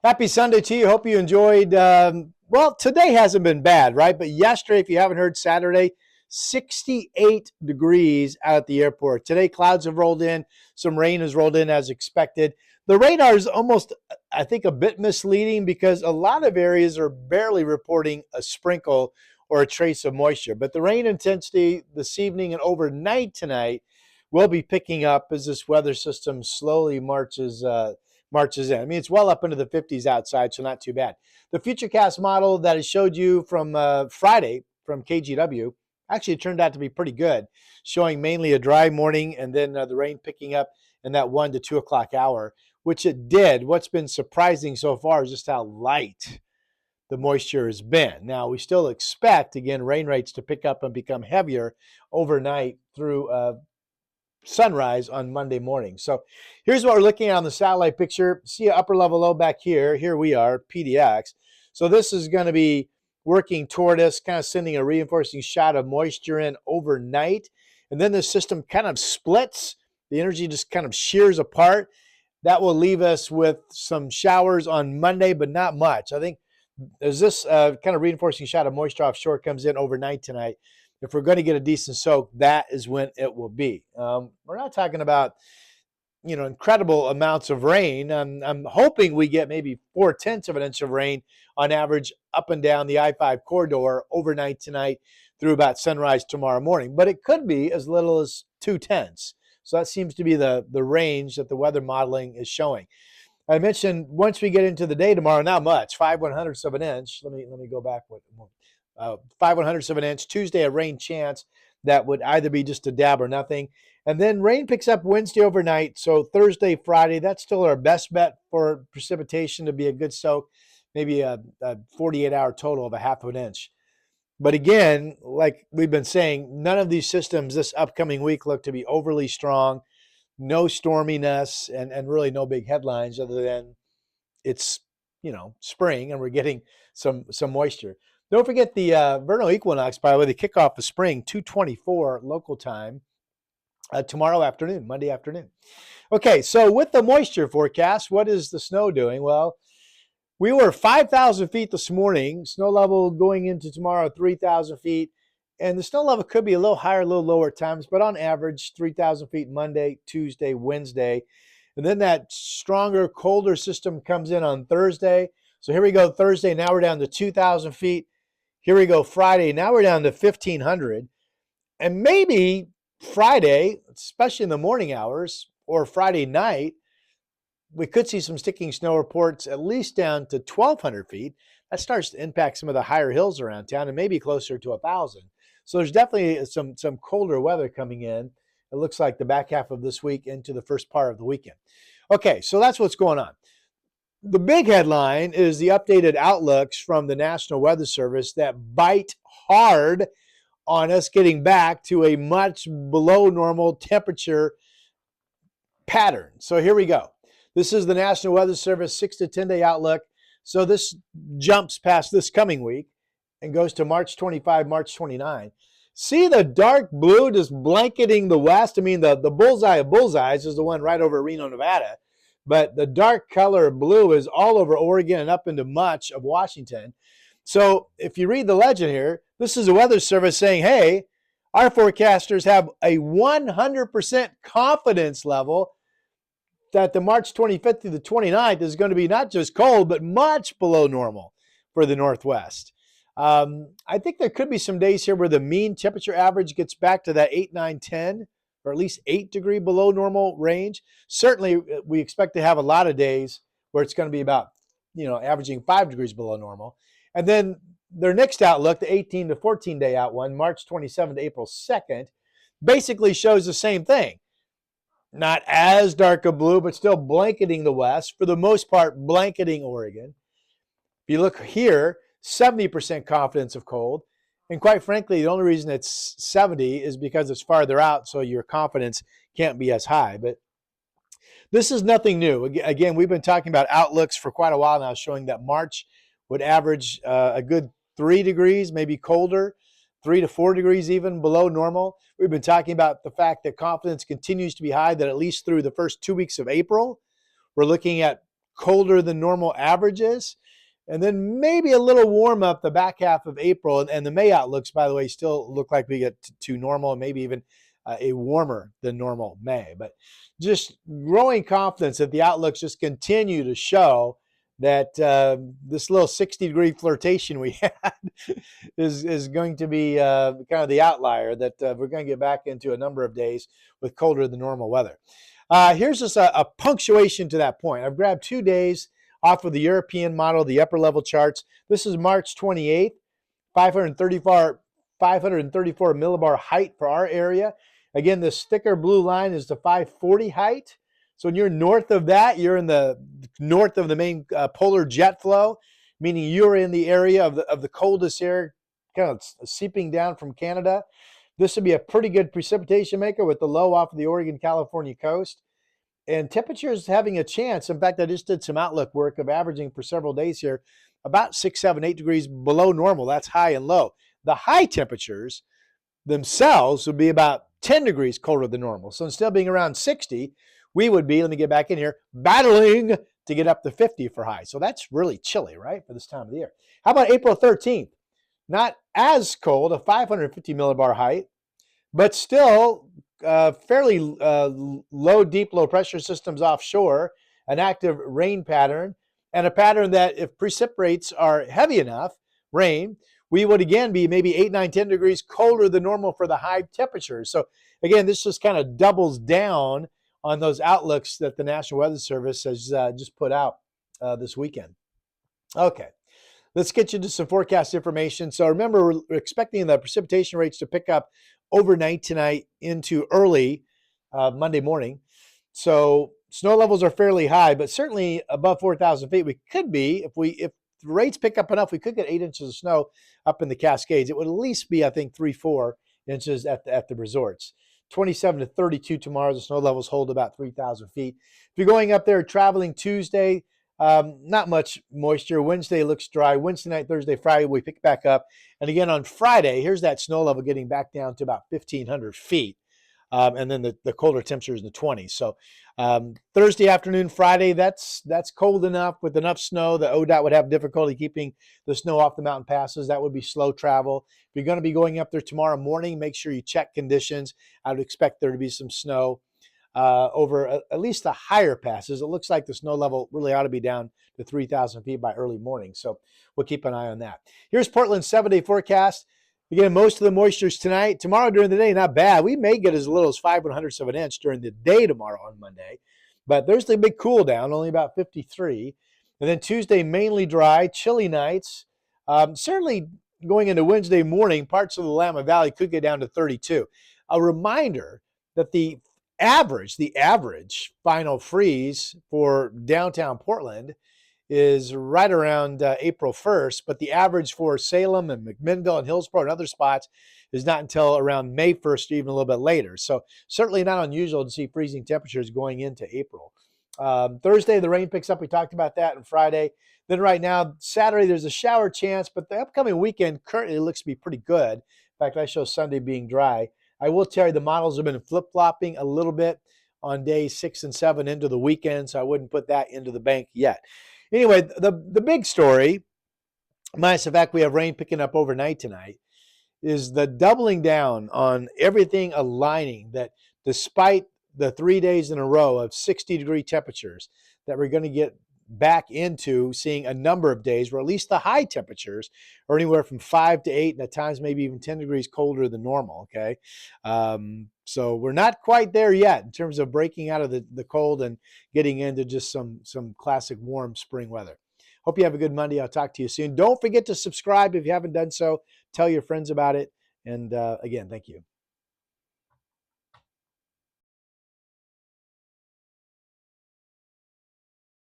Happy Sunday to you. Hope you enjoyed. Well, today hasn't been bad, right? But yesterday, if you haven't heard, Saturday, 68 degrees out at the airport. Today, clouds have rolled in. Some rain has rolled in as expected. The radar is almost, I think, a bit misleading because a lot of areas are barely reporting a sprinkle or a trace of moisture. But the rain intensity this evening and overnight tonight will be picking up as this weather system slowly marches in. I mean, it's well up into the 50s outside, so not too bad. The Futurecast model that I showed you from Friday from KGW actually turned out to be pretty good, showing mainly a dry morning and then the rain picking up in that 1 to 2 o'clock hour, which it did. What's been surprising so far is just how light the moisture has been. Now, we still expect, again, rain rates to pick up and become heavier overnight through sunrise on Monday morning. So here's what we're looking at on the satellite picture. See an upper level low back here. Here we are, PDX. So this is going to be working toward us, kind of sending a reinforcing shot of moisture in overnight. And then the system kind of splits. The energy just kind of shears apart. That will leave us with some showers on Monday, but not much. I think as this kind of reinforcing shot of moisture offshore comes in overnight tonight, if we're going to get a decent soak, that is when it will be. We're not talking about, incredible amounts of rain. I'm hoping we get maybe 4/10 of an inch of rain on average up and down the I-5 corridor overnight tonight through about sunrise tomorrow morning. But it could be as little as 2/10. So that seems to be the range that the weather modeling is showing. I mentioned once we get into the day tomorrow, not much, 5/100ths of an inch. Let me go back. 5/100ths of an inch. Tuesday, a rain chance that would either be just a dab or nothing. And then rain picks up Wednesday overnight. So Thursday, Friday, that's still our best bet for precipitation to be a good soak, maybe a 48-hour total of a half of an inch. But again, like we've been saying, none of these systems this upcoming week look to be overly strong. No storminess and really no big headlines other than it's, spring and we're getting some moisture. Don't forget the vernal equinox, by the way, the kickoff of spring, 2:24 local time tomorrow afternoon, Monday afternoon. Okay, so with the moisture forecast, what is the snow doing? Well, we were 5,000 feet this morning, snow level going into tomorrow, 3,000 feet. And the snow level could be a little higher, a little lower at times, but on average, 3,000 feet Monday, Tuesday, Wednesday. And then that stronger, colder system comes in on Thursday. So here we go, Thursday. Now we're down to 2,000 feet. Here we go, Friday. Now we're down to 1,500. And maybe Friday, especially in the morning hours, or Friday night, we could see some sticking snow reports at least down to 1,200 feet. That starts to impact some of the higher hills around town and maybe closer to 1,000. So there's definitely some colder weather coming in. It looks like the back half of this week into the first part of the weekend. Okay, so that's what's going on. The big headline is the updated outlooks from the National Weather Service that bite hard on us getting back to a much below normal temperature pattern. So here we go. This is the National Weather Service 6 to 10 day outlook. So this jumps past this coming week and goes to March 25, March 29. See the dark blue just blanketing the west? I mean, the bullseye of bullseyes is the one right over Reno, Nevada. But the dark color blue is all over Oregon and up into much of Washington. So if you read the legend here, this is the Weather Service saying, hey, our forecasters have a 100% confidence level that the March 25th through the 29th is going to be not just cold, but much below normal for the Northwest. I think there could be some days here where the mean temperature average gets back to that 8, 9, 10, or at least 8 degree below normal range. Certainly, we expect to have a lot of days where it's going to be about, averaging 5 degrees below normal. And then their next outlook, the 18 to 14 day out one, March 27th to April 2nd, basically shows the same thing. Not as dark a blue, but still blanketing the west, for the most part, blanketing Oregon. If you look here, 70% confidence of cold. And quite frankly, the only reason it's 70 is because it's farther out, so your confidence can't be as high. But this is nothing new. Again, we've been talking about outlooks for quite a while now, showing that March would average a good 3 degrees, maybe colder, 3 to 4 degrees even below normal. We've been talking about the fact that confidence continues to be high, that at least through the first 2 weeks of April, we're looking at colder than normal averages. And then maybe a little warm up the back half of April. And the May outlooks, by the way, still look like we get to normal and maybe even a warmer than normal May. But just growing confidence that the outlooks just continue to show that this little 60-degree flirtation we had is going to be kind of the outlier, that we're going to get back into a number of days with colder than normal weather. Here's just a punctuation to that point. I've grabbed 2 days off of the European model, the upper level charts. This is March 28th, 534 millibar height for our area. Again, this thicker blue line is the 540 height. So when you're north of that, you're in the north of the main polar jet flow, meaning you're in the area of the coldest air kind of seeping down from Canada. This would be a pretty good precipitation maker with the low off of the Oregon-California coast. And temperatures having a chance. In fact, I just did some outlook work of averaging for several days here, about 6, 7, 8 degrees below normal. That's high and low. The high temperatures themselves would be about 10 degrees colder than normal. So instead of being around 60, we would be, let me get back in here, battling to get up to 50 for high. So that's really chilly, right, for this time of the year. How about April 13th? Not as cold, a 550 millibar height, but still fairly low, deep, low pressure systems offshore, an active rain pattern, and a pattern that if precipitates are heavy enough, rain, we would again be maybe 8, 9, 10 degrees colder than normal for the high temperatures. So again, this just kind of doubles down on those outlooks that the National Weather Service has just put out this weekend. Okay. Let's get you to some forecast information. So remember, we're expecting the precipitation rates to pick up overnight tonight into early Monday morning. So snow levels are fairly high, but certainly above 4,000 feet. We could be, if the rates pick up enough, we could get 8 inches of snow up in the Cascades. It would at least be, I think, 3, 4 inches at the resorts. 27 to 32 tomorrow. The snow levels hold about 3,000 feet. If you're going up there traveling Tuesday, not much moisture. Wednesday looks dry. Wednesday night, Thursday, Friday, we pick back up. And again, on Friday, here's that snow level getting back down to about 1,500 feet. And then the colder temperatures in the 20s. So Thursday afternoon, Friday, that's cold enough with enough snow that ODOT would have difficulty keeping the snow off the mountain passes. That would be slow travel. If you're going to be going up there tomorrow morning, make sure you check conditions. I would expect there to be some snow over at least the higher passes. It looks like the snow level really ought to be down to 3,000 feet by early morning. So we'll keep an eye on that. Here's Portland's 7-day forecast. Again, most of the moisture's tonight. Tomorrow during the day, not bad. We may get as little as 5/100ths of an inch during the day tomorrow on Monday. But there's the big cool down, only about 53. And then Tuesday, mainly dry, chilly nights. Certainly going into Wednesday morning, parts of the Willamette Valley could get down to 32. A reminder that the average final freeze for downtown Portland is right around April 1st, but the average for Salem and McMinnville and Hillsborough and other spots is not until around May 1st or even a little bit later. So certainly not unusual to see freezing temperatures going into April. Thursday, the rain picks up. We talked about that on Friday. Then right now, Saturday, there's a shower chance, but the upcoming weekend currently looks to be pretty good. In fact, I show Sunday being dry. I will tell you the models have been flip-flopping a little bit on days 6 and 7 into the weekend, so I wouldn't put that into the bank yet. Anyway, the big story, minus the fact we have rain picking up overnight tonight, is the doubling down on everything aligning that despite the 3 days in a row of 60-degree temperatures, that we're going to get back into seeing a number of days where at least the high temperatures are anywhere from 5 to 8 and at times maybe even 10 degrees colder than normal, okay? So we're not quite there yet in terms of breaking out of the cold and getting into just some classic warm spring weather. Hope you have a good Monday. I'll talk to you soon. Don't forget to subscribe if you haven't done so. Tell your friends about it. And again, thank you.